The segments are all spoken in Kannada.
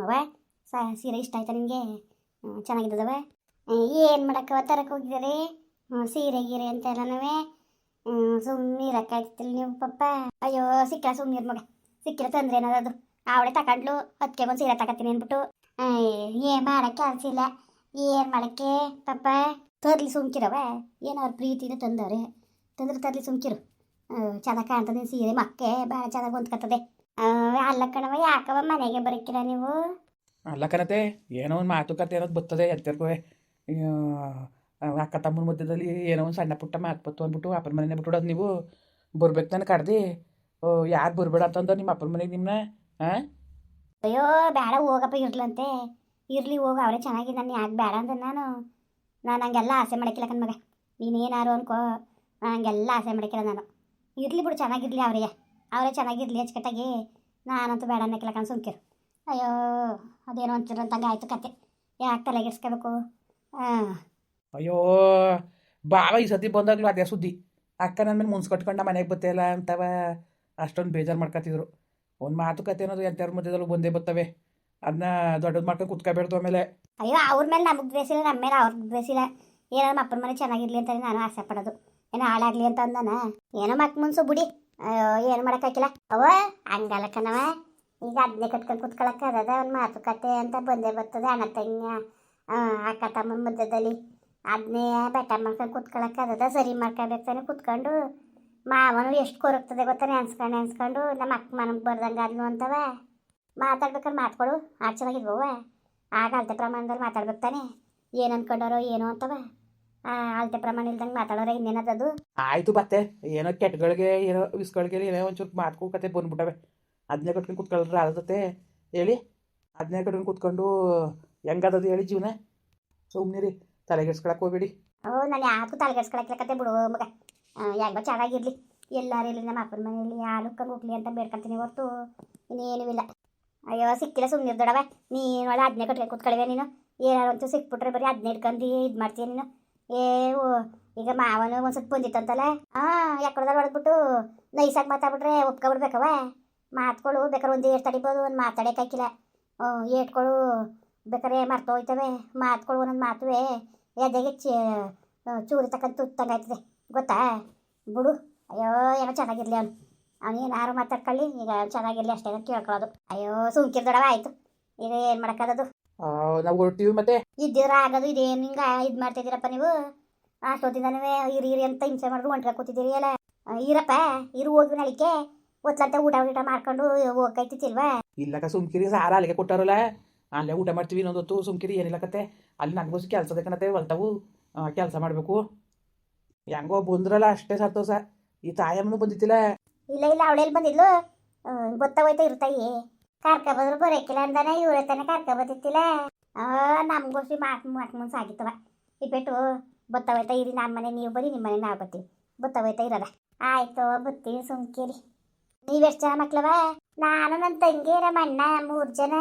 ಅವ ಸೀರೆ ಇಷ್ಟ ಆಯ್ತಾ ನಿಮಗೆ? ಚೆನ್ನಾಗಿದ್ದದವ. ಏನು ಮಾಡಕ್ಕವ ತರಕ್ಕೆ ಹೋಗಿದ್ದಾರೆ ಸೀರೆ ಗೀರೆ ಅಂತ ಎಲ್ಲನವೇ. ಸುಮ್ಮನೆ ಇರಕ್ಕಾಯ್ತಿಲ್ಲ ನೀವು ಪಪ್ಪ. ಅಯ್ಯೋ ಸಿಕ್ಕ ಸುಮ್ಮನೆ ಮಗ, ಸಿಕ್ಕಿಲ್ಲ ತಂದ್ರೆ ಏನದು. ಅವಳೆ ತಗೊಂಡ್ಲು ಅದಕ್ಕೆ ಒಂದು ಸೀರೆ ತಗೋತೀನಿ ಅಂದ್ಬಿಟ್ಟು. ಏನು ಮಾಡೋಕ್ಕೆ ಕೆಲಸ ಇಲ್ಲ, ಏನು ಮಾಡೋಕ್ಕೆ ಪಪ್ಪ. ತರ್ಲಿ ಸುಮ್ಕಿರವ, ಏನೋ ಅವ್ರ ಪ್ರೀತಿನ ತಂದವ್ರೆ, ತಂದ್ರೆ ತರ್ಲಿ ಸುಮ್ಕಿರು. ಚೆನ್ನಾಗಿ ಕಾಣ್ತದೆ ಸೀರೆ, ಮಕ್ಕೆ ಭಾಳ ಚೆನ್ನಾಗಿ ಹೊಂದ್ಕತ್ತದೆ. ಅಲ್ಲ ಕಣವ, ಯಾಕವ ಮನೆಗೆ ಬರೋಕ್ಕಿಲ್ಲ ನೀವು? ಅಲ್ಲ ಕಣತೆ, ಏನೋ ಒಂದು ಮಾತುಕತೆ ಅನ್ನೋದು ಬರ್ತದೆ ಎಂತರ್ಗೂ. ಅಕ್ಕ ತಮ್ಮನ ಮಧ್ಯದಲ್ಲಿ ಏನೋ ಒಂದು ಸಣ್ಣ ಪುಟ್ಟ ಮಾತು ಬತ್ತು ಅಂದ್ಬಿಟ್ಟು ಅಪ್ಪನ ಮನೆಯೇ ಬಿಟ್ಬಿಡೋದು ನೀವು. ಬರ್ಬೇಕು ನಾನು ಕಡ್ದು. ಯಾರು ಬರಬೇಡ ಅಂತಂದ ನಿಮ್ಮ ಅಪ್ಪನ ಮನೆಗೆ ನಿಮ್ಮನ್ನ? ಹಾಂ, ಅಯ್ಯೋ ಬೇಡ ಹೋಗಪ್ಪ, ಇರ್ಲಂತೆ ಇರಲಿ ಹೋಗು, ಅವರೇ ಚೆನ್ನಾಗಿ. ನಾನು ಯಾಕೆ ಬೇಡ ಅಂದೆ ನಾನು ಹಂಗೆಲ್ಲ ಆಸೆ ಮಾಡಕ್ಕಿಲ್ಲ ಕಣ್ಮಗ. ನೀನೇನಾರು ಅನ್ಕೋ, ಹಂಗೆಲ್ಲ ಆಸೆ ಮಾಡಕ್ಕಿಲ್ಲ ನಾನು. ಇರಲಿ ಬಿಡು, ಚೆನ್ನಾಗಿರಲಿ ಅವರೇ ಚೆನ್ನಾಗಿರಲಿ ಅಚ್ಚುಕಟ್ಟಾಗಿ. ನಾನಂತೂ ಬೇಡ ಅನ್ನಕ್ಕಿಲ್ಲ ಕಣ್ ಸುಮ್ಕಿರು. ಅಯ್ಯೋ ಅದೇನೋ ಅಂತಿರಂತಂಗೆ ಆಯಿತು ಕತೆ, ಯಾಕೆ ತಲೆಗೆಡ್ಸ್ಕೋಬೇಕು? ಅಯ್ಯೋ ಬಾವ ಈ ಸತಿ ಬಂದಾಗಲೂ ಅದೇ ಸುದ್ದಿ. ಅಕ್ಕ ನನ್ನ ಮೇಲೆ ಮುನ್ಸ್ ಕಟ್ಕೊಂಡು ಮನೆಗೆ ಬತ್ತಲ್ಲ ಅಂತವ ಅಷ್ಟೊಂದು ಬೇಜಾರು ಮಾಡ್ಕೊತಿದ್ರು. ಒಂದು ಮಾತುಕತೆ ಅನ್ನೋದು ಎಂಥವ್ರ ಮಧ್ಯದಲ್ಲೂ ಬಂದೇ ಬರ್ತವೆ, ಅದನ್ನ ದೊಡ್ಡದು ಮಾಡ್ಕೊಂಡು ಕುತ್ಕೋಬೇಡ್ದು ಆಮೇಲೆ. ಅಯ್ಯೋ ಅವ್ರ ಮೇಲೆ ನಮಗೆ ದ್ವೇಷ ಇಲ್ಲ, ನಮ್ಮ ಮೇಲೆ ಅವ್ರಿಗೆ ದ್ವೇಷ ಇಲ್ಲ. ಏನೋ ನಮ್ಮ ಅಪ್ಪನ ಮನೆ ಚೆನ್ನಾಗಿರ್ಲಿ ಅಂತ ನಾನು ಆಸೆ ಪಡೋದು, ಏನೋ ಹಾಳಾಗ್ಲಿ ಅಂತ ಅಂದಾನ. ಏನೋ ಮಕ್ ಮುನ್ಸು ಬಿಡಿ, ಏನು ಮಾಡೋಕ್ಕಾಗಿಲ್ಲ. ಅವ ಹಂಗಲ್ಲ ಕಣವ, ಈಗ ಅದನ್ನೇ ಕಟ್ಕೊಂಡು ಕುತ್ಕೊಳಕ್ಕೆ ಅದ ಒಂದು ಮಾತುಕತೆ ಅಂತ ಬಂದೇ ಬರ್ತದೆ. ಅಣ್ಣ ತಂಗಿ ಅಕ್ಕ ತಮ್ಮನ ಮಧ್ಯದಲ್ಲಿ ಅದನ್ನೇ ಬೆಟ್ಟ ಮಾಡ್ಕೊಂಡು ಕುತ್ಕೊಳಕ್ಕೆ ಅದ ಸರಿ ಮಾಡ್ಕೋಬೇಕು ತಾನೆ. ಕುತ್ಕೊಂಡು ಮಾವನು ಎಷ್ಟು ಕೊರಗ್ತದೆ ಗೊತ್ತಾ, ನೆನ್ಸ್ಕೊಂಡು ನಮ್ಮ ಅಕ್ಕ ಮನಗೆ ಬರ್ದಂಗೆ ಆದ್ಲು ಅಂತವ. ಮಾತಾಡ್ಬೇಕಾದ್ರೆ ಮಾತ್ಕೊಡು ಆಗ ಚೆನ್ನಾಗಿದ್ವವ. ಆಗ ಅಳತೆ ಪ್ರಮಾಣದಲ್ಲಿ ಮಾತಾಡ್ಬೇಕು ತಾನೆ. ಏನು ಅನ್ಕೊಂಡಾರೋ ಏನೋ ಅಂತವ. ಅಳತೆ ಪ್ರಮಾಣ ಇಲ್ದಂಗೆ ಮಾತಾಡೋರೆ ಇನ್ನೇನದದು. ಆಯಿತು ಬತ್ತೆ, ಏನೋ ಕೆಟ್ಟಗಳಿಗೆ ಏನೋ ವಿಸ್ಗಳಿಗೆ ಏನೋ ಒಂಚೂರು ಮಾತು ಕತೆ ಬಂದ್ಬಿಟ್ಟವೆ. ಅದನ್ನೇ ಕಟ್ಕೊಂಡು ಕುತ್ಕೊಳ್ರೆ ಆದತ್ತೆ ಹೇಳಿ. ಅದನ್ನೇ ಕಟ್ಕೊಂಡು ಕುತ್ಕೊಂಡು ಹೆಂಗದದು ಹೇಳಿ ಜೀವನ. ಸುಮ್ಮನಿರಿ, ತಲೆಗೆಡ್ಸ್ಕೊಳಕ್ಕೆ ಹೋಗ್ಬೇಡಿ. ನಾನು ಯಾಕೂ ತಲೆಗೆಡ್ಸ್ಕೊಳಕ್ಕೆ ಕತೆ ಬಿಡು ಮಗ. ಹೆಂಗೋ ಚೆನ್ನಾಗಿರ್ಲಿ, ಎಲ್ಲಾರು ಇಲ್ಲಿ ನಮ್ಮ ಅಪ್ಪನ ಮನೆಯಲ್ಲಿ ಹಾಲುಕ್ಕಂಗೆ ಹೋಗ್ಲಿ ಅಂತ ಬೇಡ್ಕೊಳ್ತೀನಿ ಹೊರ್ತು ಇನ್ನೇನೂ ಇಲ್ಲ. ಅಯ್ಯೋ ಸಿಕ್ಕಿಲ್ಲ ಸುಮ್ಮನೆ ದೊಡವ, ನೀನು ಒಳ್ಳೆ ಅದನ್ನೇ ಕಟ್ಕೊಂಡು ಕುತ್ಕೊಳಿವೆ ನೀನು. ಏನಾರು ಅಂತೂ ಸಿಕ್ಬಿಟ್ರೆ ಬರೀ ಅದನ್ನೇ ಇಟ್ಕೊಂಡು ಇದು ಮಾಡ್ತೀಯ ನೀನು. ಈಗ ಮಾವನು ಒಂದು ಸ್ವಲ್ಪ ಬಂದಿತ್ತಂತಲ್ಲ, ಯಾಕಡ್ದಾಗ ಹೊಡೆದ್ಬಿಟ್ಟು ನೈಸಾಗಿ ಮಾತಾಡ್ಬಿಟ್ರೆ ಒಪ್ಕೊಬಿಡ್ಬೇಕವ. ಮಾತ್ಗಳು ಬೇಕಾದ್ರೆ ಒಂದು ಏಟ್ ತಡಿಬೋದು, ಒಂದು ಮಾತಾಡೋಕ್ಕಾಗಿಲ್ಲ. ಏಟ್ಗಳು ಬೇಕಾರೆ ಮರ್ತು ಹೋಯ್ತವೆ. ಮಾತುಗಳು ಒಂದೊಂದು ಮಾತುವೆ ಎದೆಗೆ ಚೂರಿ ತಕ್ಕಂತ ತುತ್ತಂಗೆ ಆಯ್ತದೆ ಗೊತ್ತಾ. ಬಿಡು, ಅಯ್ಯೋ ಏನೋ ಚೆನ್ನಾಗಿರ್ಲಿ ಅವ್ನು ಏನಾರು ಮಾತಾಡ್ಕೊಳ್ಳಿ, ಈಗ ಚೆನ್ನಾಗಿರ್ಲಿ ಅಷ್ಟೇ ಕೇಳ್ಕೊಳ್ಳೋದು. ಅಯ್ಯೋ ಸುಮ್ಕಿರ್ದೊಡವ ಆಯಿತು, ಈಗ ಏನು ಮಾಡೋಕ್ಕಾಗೋದು. ನಾವು ಹೊರಟಿವಿ ಮತ್ತೆ ಇದ್ದೀರ ಆಗೋದು. ಇದೇನು ಹಿಂಗೆ ಇದು ಮಾಡ್ತಿದ್ದೀರಪ್ಪ ನೀವು? ಅಷ್ಟೊತ್ತಿಂದನೂ ಇರಿ ಅಂತ ಹಿಂಸೆ ಮಾಡಿದ್ರು ಹೊಂಟ್ಕ ಕೂತಿದ್ದೀರಿ ಅಲ್ಲ. ಇರಪ್ಪ ಇರು, ಹೋಗಿ ನಳಿಕೆ ಒತ್ಲಂತ ಊಟ ಮಾಡ್ಕೊಂಡು ಹೋಗ್ತೈತಿಲ್ವಾ? ಇಲ್ಲಕ್ಕ ಸುಮ್ಕಿರಿ, ಸಾರ ಅಲ್ಲಿಗೆ ಕೊಟ್ಟಾರಲ್ಲ, ಅಲ್ಲೇ ಊಟ ಮಾಡ್ತೀವಿ ಇನ್ನೊಂದೊತ್ತು. ಸುಮ್ಕಿರಿ, ಏನಿಲ್ಲ ಕತೆ. ಅಲ್ಲಿ ನನಗೋಸಿ ಕೆಲಸದ ಕಣತೆ ಹೊಲ್ತಾವು, ಕೆಲಸ ಮಾಡಬೇಕು. ಹೆಂಗೋ ಬಂದ್ರಲ್ಲ ಅಷ್ಟೇ ಸಂತೋಷ. ಈ ತಾಯಮ್ಮನೂ ಬಂದಿತ್ತಿಲ್ಲ? ಇಲ್ಲ ಅವಳೆಲ್ಲಿ ಬಂದಿದ್ಲು? ಗೊತ್ತಾಗೋಯ್ತಾ ಇರ್ತಾಯಿ ಕರ್ಕ ಬಂದ್ರು ಬರೋಕ್ಕಿಲ್ಲ ಅಂದಾನೆ. ಇವ್ರ ತಾನೆ ಕರ್ಕ ಬಂದಿತ್ತಿಲ್ಲ. ನಮ್ಗೋಸಿ ಮಾತು ಸಾಗಿತ್ತವ ಇಟ್ಬಿಟ್ಟು ಗೊತ್ತಾಗೋಯ್ತಾ ಇರಿ. ನಮ್ಮ ಮನೆ ನೀವು ಬರೀ, ನಿಮ್ಮ ಮನೆ ನಾವು ಬರ್ತೀವಿ. ಗೊತ್ತಾಗೋಯ್ತಾ ಇರೋದ? ಆಯ್ತು ಬರ್ತೀವಿ ಸುಮ್ಕಿರಿ. ನೀವೆಷ್ಟು ಜನ ಮಕ್ಳವ? ನಾನು ನನ್ನ ತಂಗಿ ನಮ್ಮ ಅಣ್ಣ 3 ಜನ.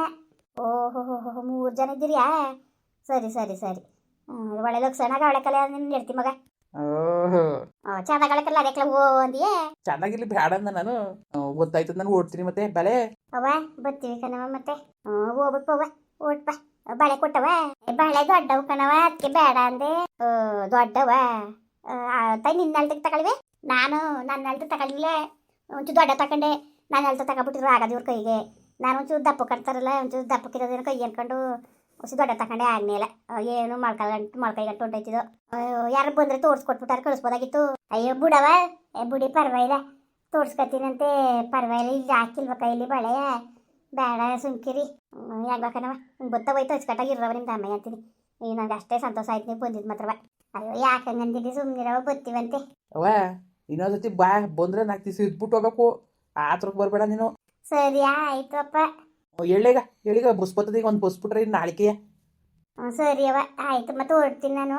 ಓಹೋ 3 ಜನ ಇದ್ದೀರಿಯಾ? ಸರಿ ಒಳ್ಳೆ ಲಕ್ಷಣಾಗ ಅವಳೆ ಕಲೆ ನಿನ್ನ ಹೇಳ್ತಿ ಮಗ. ಚೆನ್ನಾಗಳಕಲ್ಲ ಅದಕ್ಕೆ ಓದಿಯೇ. ಚೆನ್ನಾಗಿರ್ಲಿ ಬೇಡ ಅಂದ ನಾನು. ಗೊತ್ತಾಯ್ತದ, ನಾನು ಓಡ್ತೀನಿ ಮತ್ತೆ ಬಳೆ. ಅವ್ವ ಬರ್ತೀವಿ ಕಣವ ಮತ್ತೆ. ಹೋಗ್ಬಿಟ್ಟು ಓಟ್ಪ. ಬಳೆ ಕೊಟ್ಟವ? ಬಳೆ ದೊಡ್ಡವು ಕಣವ, ಅದಕ್ಕೆ ಬೇಡ ಅಂದೆ. ದೊಡ್ಡವ ತಾಯಿ ನಿನ್ನ ಅಳ್ತಕ್ಕೆ ತಗೊಳ್ವೆ. ನಾನು ನನ್ನ ಅಳ್ತ ತಗೊಳ್ಳಿಲ್ಲ, ಒಂಚೂರು ದೊಡ್ಡ ತಗೊಂಡೆ. ನಾನು ಅಳ್ತ ತಗೊಬಿಟ್ಟಿದ್ರು ಆಗದು ಇವ್ರ ಕೈಗೆ. ನಾನು ಒಂಚೂರು ದಪ್ಪ ಕಟ್ತಾರಲ್ಲ, ಒಂಚೂರು ದಪ್ಪಕ್ಕಿರೋದೇನೋ ಕೈ ಅನ್ಕೊಂಡು ಹೊಸ ದೊಡ್ಡ ತಗೊಂಡೆ. ಆಗಲಿಲ್ಲ, ಏನು ಮೊಳ್ಕೈಗಂಟು ಹೊಂಟೈತಿದ್ದು. ಯಾರು ಬಂದರೆ ತೋರಿಸ್ಕೊಟ್ಬಿಟ್ಟಾರೆ, ಕಳಿಸ್ಬೋದಾಗಿತ್ತು. ಅಯ್ಯೋ ಬಿಡವ, ಬಿಡಿ ಪರವಾಗಿಲ್ಲ, ತೋರಿಸ್ಕೊತೀನಂತೆ ಪರವಾಗಿಲ್ಲ. ಇಲ್ಲಿ ಹಾಕಿಲ್ವ ಕೈಲಿ ಬಳೆ? ಬೇಡ ಸುಮ್ಕಿರಿ. ಯಾಕನವ ಗೊತ್ತಾಗೋಯ್ತು ಅಚ್ಚುಕಟ್ಟಾಗಿರೋವ ನಿಮ್ದು ಅಮ್ಮ ಅಂತೀನಿ. ಈಗ ನನಗೆ ಅಷ್ಟೇ ಸಂತೋಷ ಆಯ್ತು ನೀವು ಬಂದಿದ್ದು ಮಾತ್ರವ. ಅಯ್ಯೋ ಯಾಕಂಗಂದಿದ್ದು ಸುಮ್ಮನಿರವ, ಬರ್ತೀವಂತೆ. ಅವ ಇನ್ನೊಂದ್ಸತಿ ಬಾ, ಬಂದ್ರೆ 4 ದಿವಸ ಇದ್ಬಿಟ್ಟು ಹೋಗ್ಬೇಕು. ಆತ್ರಕ್ಕೆ ಬರಬೇಡ ನೀನು. ಸರಿ ಆಯ್ತು ಅಪ್ಪ. ಹೇಳಿಗ ಬಸ್ ಬರ್ತದೆ, ಈಗ ಒಂದು ಬಸ್ ಬಿಟ್ರೆ ಇನ್ನು ನಾಳಿಕೆಯ. ಸರಿ ಅವ ಆಯ್ತು, ಮತ್ತೆ ಹೊರಡ್ತೀನಿ ನಾನು.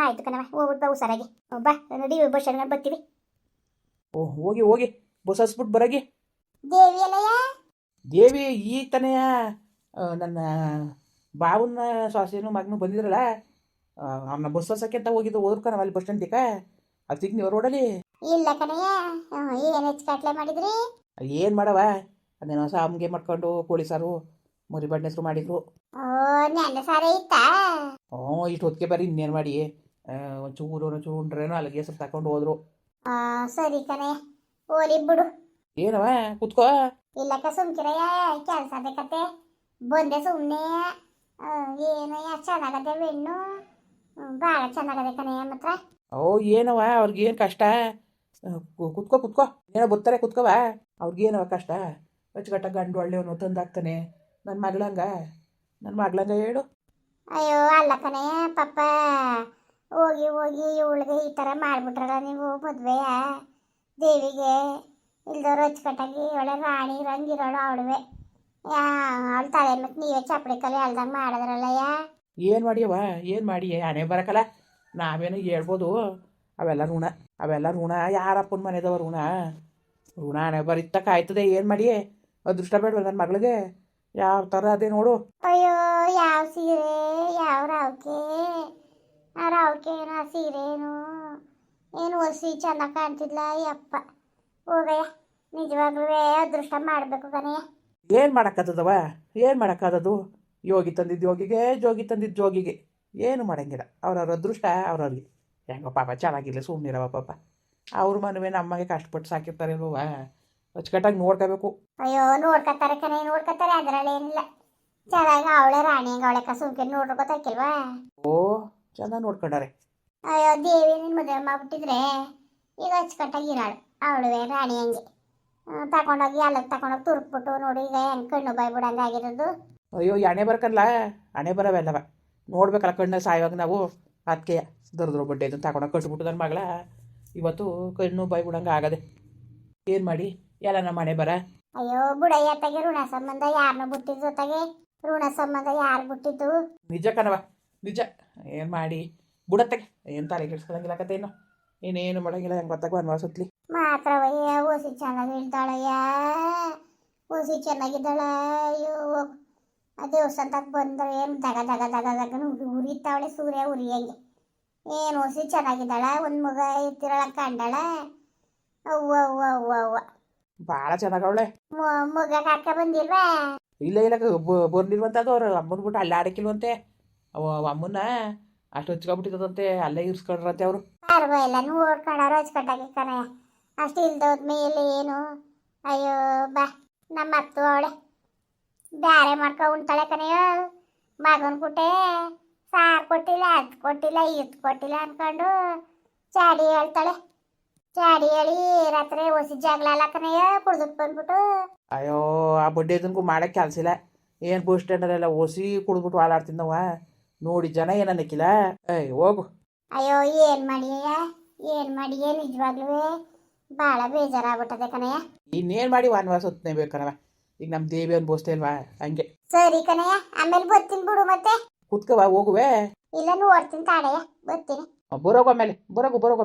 ಆಯ್ತು ಕಣವ, ಹೋಗ್ಬಿಟ್ಟು ಬಾ ಹುಷಾರಾಗಿ. ಬಾ ನೋಡಿ ಬಸ್ ಸ್ಟ್ಯಾಂಡ್ಗೆ ಬರ್ತೀವಿ. ಹೋಗಿ ಬಸ್ ಹಸ್ಬಿಟ್ಟು ಬರಾಗಿ. ದೇವಿ ಅಲ್ಲಯ್ಯ? ದೇವಿ ಈಗ ತಾನೆಯ ನನ್ನ ಬಾವನ್ನ ಸೊಸೆನು ಮಗನು ಬಂದಿದ್ರಲ್ಲ, ಅವನ್ನ ಬಸ್ ಹಸಕ್ಕೆ ಅಂತ ಹೋದ್ರು ಕಣವ ಅಲ್ಲಿ ಬಸ್ ಸ್ಟ್ಯಾಂಡಿಗೆ. ಅದಕ್ಕೆ ನೀವು ರೋಡಲ್ಲಿ ಇಲ್ಲ ಕಣಯ್ಯ. ಏನು ಹೆಚ್ಚು ಕಟ್ಲೆ ಮಾಡಿದ್ರಿ? ಏನು ಮಾಡವ, ಅದೇನೋ ಸಾಮ್ಗೆ ಮಾಡ್ಕೊಂಡು ಕೋಳಿ ಸಾರು ಮರಿ ಬಣ್ಣ ಹೆಸರು ಮಾಡಿದ್ರು. ಓ ನೆನ್ನೆ ಸಾರೇ ಇತ್ತಾ? ಹ್ಞೂ ಇಷ್ಟು ಹೊತ್ತಿಗೆ ಬರೀ ಇನ್ನೇನು ಮಾಡಿ ಒಂಚೂರು ಉಂಡ್ರೇನೋ ಅಲ್ಲಿಗೆ ಹೆಸರು ತಗೊಂಡು ಹೋದ್ರು. ಸರಿ ಕಣೆ, ಓಲಿ ಬಿಡು. ಏನವ ಕುತ್ಕೋ. ಇಲ್ಲಕ್ಕ ಸುಮ್ಕಿರಯ್ಯ, ಕೆಲಸ ಅದೇ ಕತೆ ಬಂದೆ ಸುಮ್ಮನೆ. ಏನಯ್ಯ ಚೆನ್ನಾಗದೆ ಹೆಣ್ಣು, ಭಾಳ ಚೆನ್ನಾಗದೆ ಕಣಯ್ಯ ಮಾತ್ರ. ಓ ಏನವ ಅವ್ರಿಗೇನು ಕಷ್ಟ? ಕುತ್ಕೋ ಏನೋ ಬರ್ತಾರೆ ಕುತ್ಕೋವ. ಅವ್ರಿಗೇನವ ಕಷ್ಟ? ಅಚ್ಚುಕಟ್ಟ ಗಂಡು ಒಳ್ಳೆಯವನು ತಂದಾಗ್ತಾನೆ. ನನ್ನ ಮಗಳಂಗ ಹೇಳು. ಅಯ್ಯೋ ಅಲ್ಲ ಕಣಯ್ಯ ಪಾಪ, ಹೋಗಿ ಹೋಗಿ ಇವಳಿಗೆ ಈ ಥರ ಮಾಡಿಬಿಟ್ರಲ್ಲ ನೀವು ಮದುವೆಯ ದೇವಿಗೆ. ಇಲ್ದವ್ರು ಅಚ್ಚುಕಟ್ಟಾಗಿ ಒಳ್ಳೆ ರಾಣಿ ರಂಗಿರೋಳು ಅವಳುವೆ. ಅವಳು ತಲೆ ಮತ್ತು ನೀವೇ ಚಪ್ಪಡಿ ಕಲೆ ಅಲ್ದಂಗೆ ಮಾಡಿದ್ರಲ್ಲಯ್ಯ. ಏನು ಮಾಡಿಯವ, ಏನು ಮಾಡಿ ಹಣೆ ಬರಕಲ್ಲ. ನಾವೇನು ಹೇಳ್ಬೋದು, ಅವೆಲ್ಲ ಋಣ ಯಾರಪ್ಪನ ಮನೆದವ ಋಣ ಹಣೆ ಬರಿತಕ್ಕ ಆಯ್ತದೆ. ಏನು ಮಾಡಿ ಅದೃಷ್ಟ ಬೇಡವ ನನ್ನ ಮಗಳಿಗೆ? ಯಾವ ಥರ ಅದೇ ನೋಡು. ಅಯ್ಯೋ ಯಾವ ಸೀರೆ, ಯಾವ ರಾವ್ಕೆ, ಆ ರಾವ್ಕೆ ಏನು, ಆ ಸೀರೆ ಏನು ಹೊಸಿ ಚೆಂದ ಕಾಣ್ತಿದ್ಲ. ಯಪ್ಪ ಹೋಗಯ್ಯ, ನಿಜವಾಗ್ಲೂ ಅದೃಷ್ಟ ಮಾಡಬೇಕು ಕಣಯ್ಯ. ಏನು ಮಾಡೋಕ್ಕಾದದು? ಯೋಗಿ ತಂದಿದ್ದು ಯೋಗಿಗೆ, ಜೋಗಿ ತಂದಿದ್ದು ಜೋಗಿಗೆ. ಏನು ಮಾಡೋಂಗಿಲ್ಲ. ಅವ್ರವ್ರ ಅದೃಷ್ಟ ಅವ್ರವ್ರಿಗೆ. ಹೆಂಗೋ ಪಾಪ ಚೆನ್ನಾಗಿಲ್ಲ, ಸುಮ್ಮನಿರವ ಪಾಪ. ಅವ್ರ ಮನವೇ ನಮಗೆ ಕಷ್ಟಪಟ್ಟು ಸಾಕಿರ್ತಾರೆ ಅಲ್ವ, ಅಚ್ಚುಕಟ್ಟಾಗಿ ನೋಡ್ಕೋಬೇಕು. ಅಯ್ಯೋ ನೋಡ್ಕೊತಾರೆ ಕಣೆ, ನೋಡ್ಕೊತಾರೆ, ಅದರಲ್ಲಿ ಏನಿಲ್ಲ. ಚೆನ್ನಾಗಿ ಅವಳೆ ರಾಣಿ ಹಂಗೆ ಅವಳೆ ಸುಮ್ಕೆ ನೋಡ್ರು ಗೊತ್ತಾಕಿಲ್ವಾ? ಓ ಚೆಂದ ನೋಡ್ಕೊಂಡಾರೆ. ಅಯ್ಯೋ ದೇವಿ ನಿನ್ನ ಮದುವೆ ಮಾಡ್ಬಿಟ್ಟಿದ್ರೆ ಈಗ ಅಚ್ಚುಕಟ್ಟಾಗಿ ಇರಾಳು ಅವಳುವೆ ರಾಣಿ ಹಂಗೆ. ತಗೊಂಡೋಗಿ ಅಲ್ಲಿಗೆ ತಗೊಂಡೋಗಿ ತುರುಕ್ಬಿಟ್ಟು ನೋಡಿ ಈಗ ಹೆಂಗೆ ಕಣ್ಣು ಬಾಯಿ ಬಿಡಂಗೆ ಆಗಿರೋದು. ಅಯ್ಯೋ ಹಣೆ ಬರ್ಕಲ್ಲ, ಹಣೆ ಬರವೆಲ್ಲವ ನೋಡ್ಬೇಕಲ್ಲ ಕಣ್ಣ ಸಾಯುವಾಗ ನಾವು. ಅದಕ್ಕೆ ದರ್ದ್ರು ಬಡ್ಡೆ ಇದನ್ನು ತಗೊಂಡೋಗಿ ಕಟ್ಬಿಟ್ಟು ನನ್ನ ಮಗಳ ಇವತ್ತು ಕಣ್ಣು ಬಾಯಿ ಬಿಡಂಗೆ ಆಗದೆ. ಏನು ಮಾಡಿ ಎಲ್ಲ ನಮ್ಮ ಮನೆ ಬರ. ಅಯ್ಯೋ ಬುಡಯ್ಯ ತಗೆ ಋಣ ಸಂಬಂಧ ಯಾರನ್ನ ಬಿಟ್ಟಿದ್ದು ಜೊತೆಗೆ ಋಣ ಸಂಬಂಧ ಯಾರು ಬಿಟ್ಟಿದ್ದು? ನಿಜ ಕಣವ ನಿಜ. ಏನು ಮಾಡಿ ಬುಡತ್ತಗೆ ಏನು ತಲೆ ಕೆಡ್ಸ್ಕೊಳಂಗಿಲ್ಲ ಕತೆ. ಇನ್ನೇನು ಮಾಡೋಂಗಿಲ್ಲ. ಹೆಂಗೆ ಗೊತ್ತಾಗ ಅನ್ವಾಸತ್ಲಿ ಮಾತ್ರವಯ್ಯ ಓಸಿ ಚೆನ್ನಾಗಿ ಇದ್ದಾಳಯ್ಯ, ಓಸಿ ಚೆನ್ನಾಗಿದ್ದಾಳ. ಅಯ್ಯೋ ಆ ದೇವಸ್ಥಾನದಾಗ ಬಂದ್ರೆ ಏನು ದಗ ದಗ ದಗ ದಗ ಉರಿತಾವಳೆ, ಸೂರ್ಯ ಉರಿಯಂಗೆ. ಏನು ಓಸಿ ಚೆನ್ನಾಗಿದ್ದಾಳ, ಒಂದು ಮಗ ಎತ್ತಿರಳ ಕಂಡಾಳ. ಅವ್ವ ಅವ್ವ ಅವ್ವ ಅವ್ವ ಭಾಳ ಚೆನ್ನಾಗವಳೆ. ಮಗ ಕಾಕ ಬಂದಿಲ್ವಾ? ಇಲ್ಲ ಬಂದಿಲ್ವಂತ. ಅದು ಅವ್ರು ಅಮ್ಮನ ಬಿಟ್ಟು ಅಲ್ಲೇ ಆಡಕ್ಕಿಲ್ವಂತೆ. ಅಮ್ಮನ್ನ ಅಷ್ಟು ಹಚ್ಕೊಬಿಟ್ಟಿದಂತೆ, ಅಲ್ಲೇ ಇರ್ಸ್ಕೊಂಡ್ರಂತೆ ಅವರು. ಪರವಾಗಿಲ್ಲ ನೋಡ್ಕೊಂಡವ್ರು ಹಚ್ಕೊಟ್ಟಾಗಿ ಕಣಯ್ಯ. ಅಷ್ಟು ಇಲ್ದೋದ ಮೇಲೆ ಏನು? ಅಯ್ಯೋ ಬಾ, ನಮ್ಮ ಅತ್ತು ಅವಳೆ ಬ್ಯಾರೆ ಮಾಡ್ಕೊ ಉಣ್ತಾಳೆ ಕಣಯ್ಯೋ. ಮಗನ ಕುಟೆ ಸಾರು ಕೊಟ್ಟಿಲ್ಲ, ಅದು ಕೊಟ್ಟಿಲ್ಲ, ಇದು ಕೊಟ್ಟಿಲ್ಲ ಅನ್ಕೊಂಡು ಚಾಡಿ ಹೇಳ್ತಾಳೆ. ಚಾಡಿ ಹೇಳಿ ರಾತ್ರಿ ಹೊಸಿ ಜಗಳ ಅಲ್ಲ ಕಣಯ್ಯ, ಕುಡ್ದಕ್ಕೆ ಬಂದ್ಬಿಟ್ಟು. ಅಯ್ಯೋ ಆ ಬಡ್ಡೆ ಇದನ್ಗೂ ಮಾಡೋಕ್ಕೆ ಕೆಲಸ ಇಲ್ಲ. ಏನು ಬಸ್ ಸ್ಟ್ಯಾಂಡಲ್ಲೆಲ್ಲ ಓಸಿ ಕುಡಿದ್ಬಿಟ್ಟು ಹಾಳಾಡ್ತಿದ್ದವ ನೋಡಿ ಜನ ಏನನ್ನಕ್ಕಿಲ್ಲ. ಹೋಗು. ಅಯ್ಯೋ ಏನು ಮಾಡಿಯೇ ನಿಜವಾಗ್ಲೂ ಭಾಳ ಬೇಜಾರಾಗ್ಬಿಟ್ಟದೆ ಕಣಯ್ಯ. ಇನ್ನೇನು ಮಾಡಿ ವನವಾಸ ಹೊತ್ತನೇ ಬೇಕನವ. ಈಗ ನಮ್ಮ ದೇವಿ ಅನ್ಬೋಸ್ತಾ ಇಲ್ವಾ ಹಂಗೆ. ಸರಿ ಕಣಯ್ಯ, ಆಮೇಲೆ ಬರ್ತೀನಿ ಬಿಡು. ಮತ್ತೆ ಕುತ್ಕವ ಹೋಗುವೆ. ಇಲ್ಲ ನೋಡ್ತೀನಿ ತಾಡಯ್ಯ, ಬರ್ತೀನಿ. ಬರೋಗು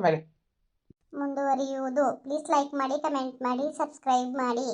ಮೇಲೆ ಮುಂದುವರಿಯುವುದು. ಪ್ಲೀಸ್ ಲೈಕ್ ಮಾಡಿ, ಕಮೆಂಟ್ ಮಾಡಿ, ಸಬ್ಸ್ಕ್ರೈಬ್ ಮಾಡಿ.